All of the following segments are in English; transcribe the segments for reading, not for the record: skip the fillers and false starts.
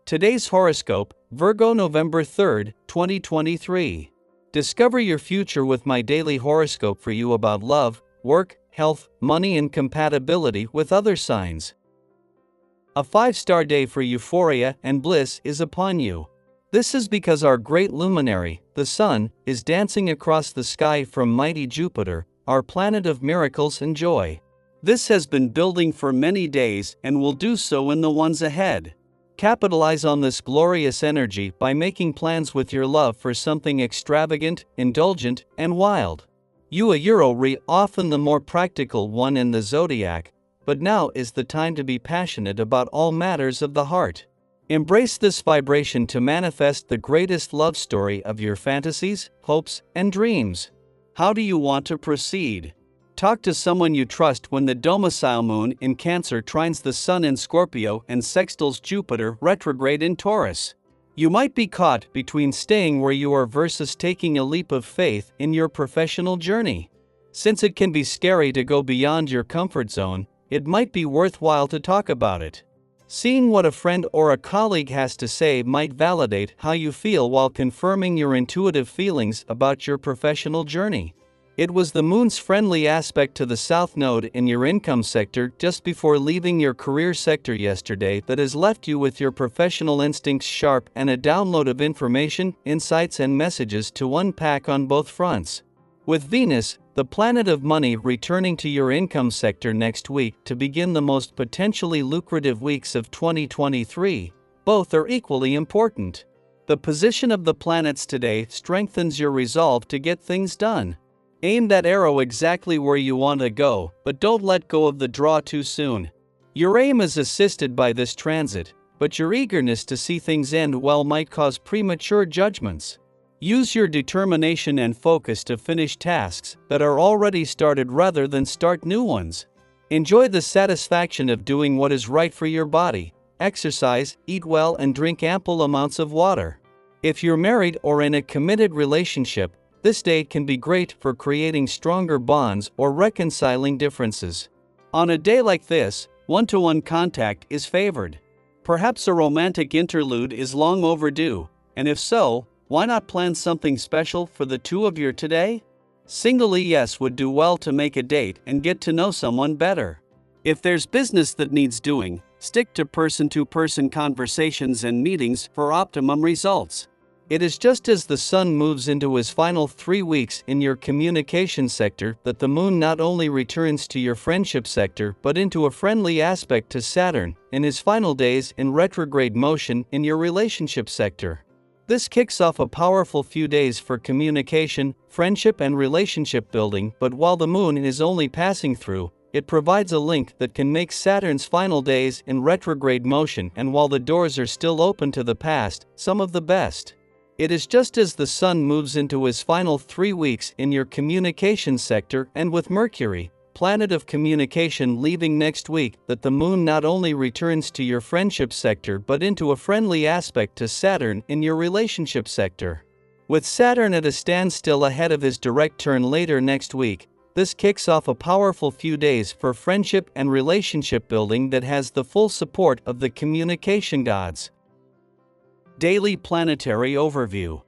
Today's horoscope, Virgo November 3rd, 2023. Discover your future with my daily horoscope for you about love, work, health, money and compatibility with other signs. A 5-star day for euphoria and bliss is upon you. This is because our great luminary, the Sun, is dancing across the sky from mighty Jupiter, our planet of miracles and joy. This has been building for many days and will do so in the ones ahead. Capitalize on this glorious energy by making plans with your love for something extravagant, indulgent, and wild. You're often the more practical one in the zodiac, but now is the time to be passionate about all matters of the heart. Embrace this vibration to manifest the greatest love story of your fantasies, hopes, and dreams. How do you want to proceed? Talk to someone you trust when the domicile moon in Cancer trines the Sun in Scorpio and sextiles Jupiter retrograde in Taurus. You might be caught between staying where you are versus taking a leap of faith in your professional journey. Since it can be scary to go beyond your comfort zone, it might be worthwhile to talk about it. Seeing what a friend or a colleague has to say might validate how you feel while confirming your intuitive feelings about your professional journey. It was the moon's friendly aspect to the South Node in your income sector just before leaving your career sector yesterday that has left you with your professional instincts sharp and a download of information, insights and messages to unpack on both fronts. With Venus, the planet of money, returning to your income sector next week to begin the most potentially lucrative weeks of 2023, both are equally important. The position of the planets today strengthens your resolve to get things done. Aim that arrow exactly where you want to go, but don't let go of the draw too soon. Your aim is assisted by this transit, but your eagerness to see things end well might cause premature judgments. Use your determination and focus to finish tasks that are already started rather than start new ones. Enjoy the satisfaction of doing what is right for your body. Exercise, eat well and drink ample amounts of water. If you're married or in a committed relationship, this day can be great for creating stronger bonds or reconciling differences. On a day like this, one-to-one contact is favored. Perhaps a romantic interlude is long overdue, and if so, why not plan something special for the two of you today? Singly yes would do well to make a date and get to know someone better. If there's business that needs doing, stick to person-to-person conversations and meetings for optimum results. It is just as the Sun moves into his final 3 weeks in your communication sector that the Moon not only returns to your friendship sector but into a friendly aspect to Saturn in his final days in retrograde motion in your relationship sector. This kicks off a powerful few days for communication, friendship and relationship building, but while the Moon is only passing through, it provides a link that can make Saturn's final days in retrograde motion, and while the doors are still open to the past, some of the best. It is just as the Sun moves into his final 3 weeks in your communication sector and with Mercury, planet of communication, leaving next week that the Moon not only returns to your friendship sector but into a friendly aspect to Saturn in your relationship sector. With Saturn at a standstill ahead of his direct turn later next week, this kicks off a powerful few days for friendship and relationship building that has the full support of the communication gods. Daily Planetary Overview.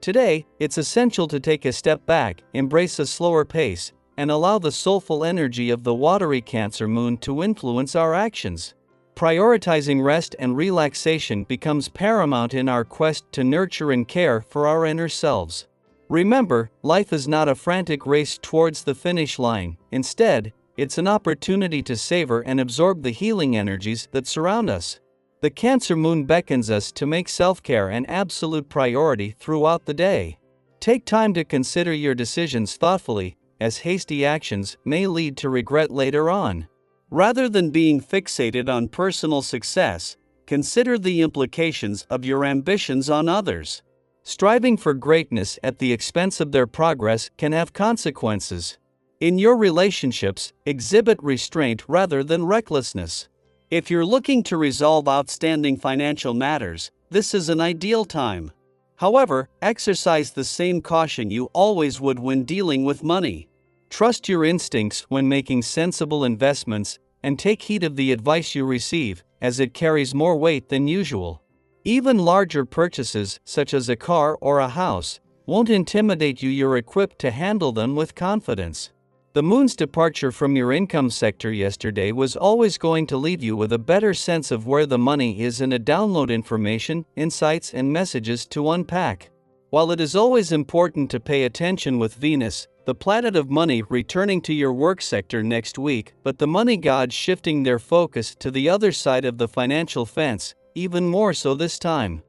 Today, it's essential to take a step back, embrace a slower pace, and allow the soulful energy of the watery Cancer moon to influence our actions. Prioritizing rest and relaxation becomes paramount in our quest to nurture and care for our inner selves. Remember, life is not a frantic race towards the finish line. Instead, it's an opportunity to savor and absorb the healing energies that surround us. The Cancer moon beckons us to make self-care an absolute priority throughout the day. Take time to consider your decisions thoughtfully, as hasty actions may lead to regret later on. Rather than being fixated on personal success, consider the implications of your ambitions on others. Striving for greatness at the expense of their progress can have consequences. In your relationships, exhibit restraint rather than recklessness. If you're looking to resolve outstanding financial matters, this is an ideal time. However, exercise the same caution you always would when dealing with money. Trust your instincts when making sensible investments, and take heed of the advice you receive, as it carries more weight than usual. Even larger purchases, such as a car or a house, won't intimidate you. You're equipped to handle them with confidence. The moon's departure from your income sector yesterday was always going to leave you with a better sense of where the money is and a download information, insights, and messages to unpack. While it is always important to pay attention with Venus, the planet of money, returning to your work sector next week, but the money gods shifting their focus to the other side of the financial fence, even more so this time.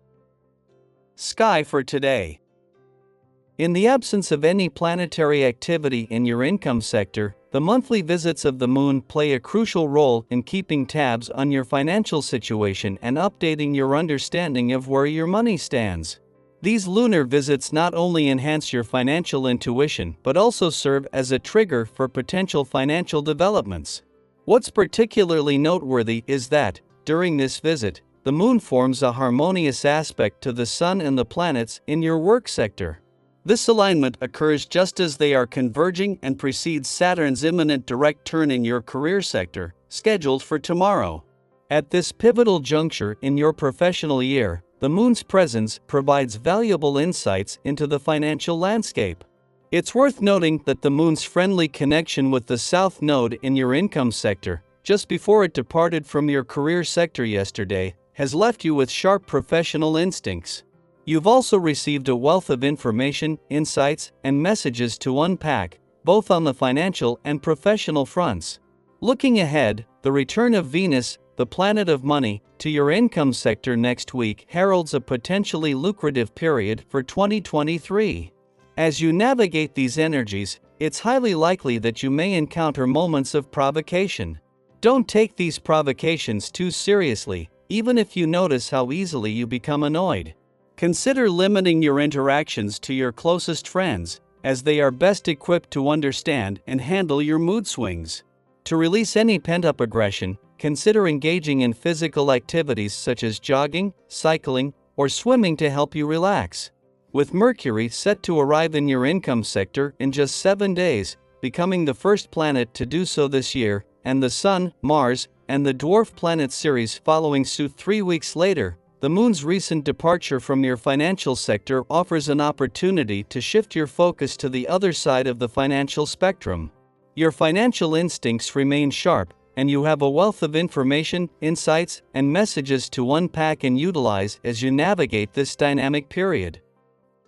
Sky for today. In the absence of any planetary activity in your income sector, the monthly visits of the moon play a crucial role in keeping tabs on your financial situation and updating your understanding of where your money stands. These lunar visits not only enhance your financial intuition but also serve as a trigger for potential financial developments. What's particularly noteworthy is that, during this visit, the moon forms a harmonious aspect to the sun and the planets in your work sector. This alignment occurs just as they are converging and precedes Saturn's imminent direct turn in your career sector, scheduled for tomorrow. At this pivotal juncture in your professional year, the moon's presence provides valuable insights into the financial landscape. It's worth noting that the moon's friendly connection with the south node in your income sector, just before it departed from your career sector yesterday, has left you with sharp professional instincts. You've also received a wealth of information, insights, and messages to unpack, both on the financial and professional fronts. Looking ahead, the return of Venus, the planet of money, to your income sector next week heralds a potentially lucrative period for 2023. As you navigate these energies, it's highly likely that you may encounter moments of provocation. Don't take these provocations too seriously, even if you notice how easily you become annoyed. Consider limiting your interactions to your closest friends, as they are best equipped to understand and handle your mood swings. To release any pent-up aggression, consider engaging in physical activities such as jogging, cycling, or swimming to help you relax. With Mercury set to arrive in your income sector in just 7 days, becoming the first planet to do so this year, and the Sun, Mars, and the dwarf planet Ceres following suit 3 weeks later, the moon's recent departure from your financial sector offers an opportunity to shift your focus to the other side of the financial spectrum. Your financial instincts remain sharp, and you have a wealth of information, insights, and messages to unpack and utilize as you navigate this dynamic period.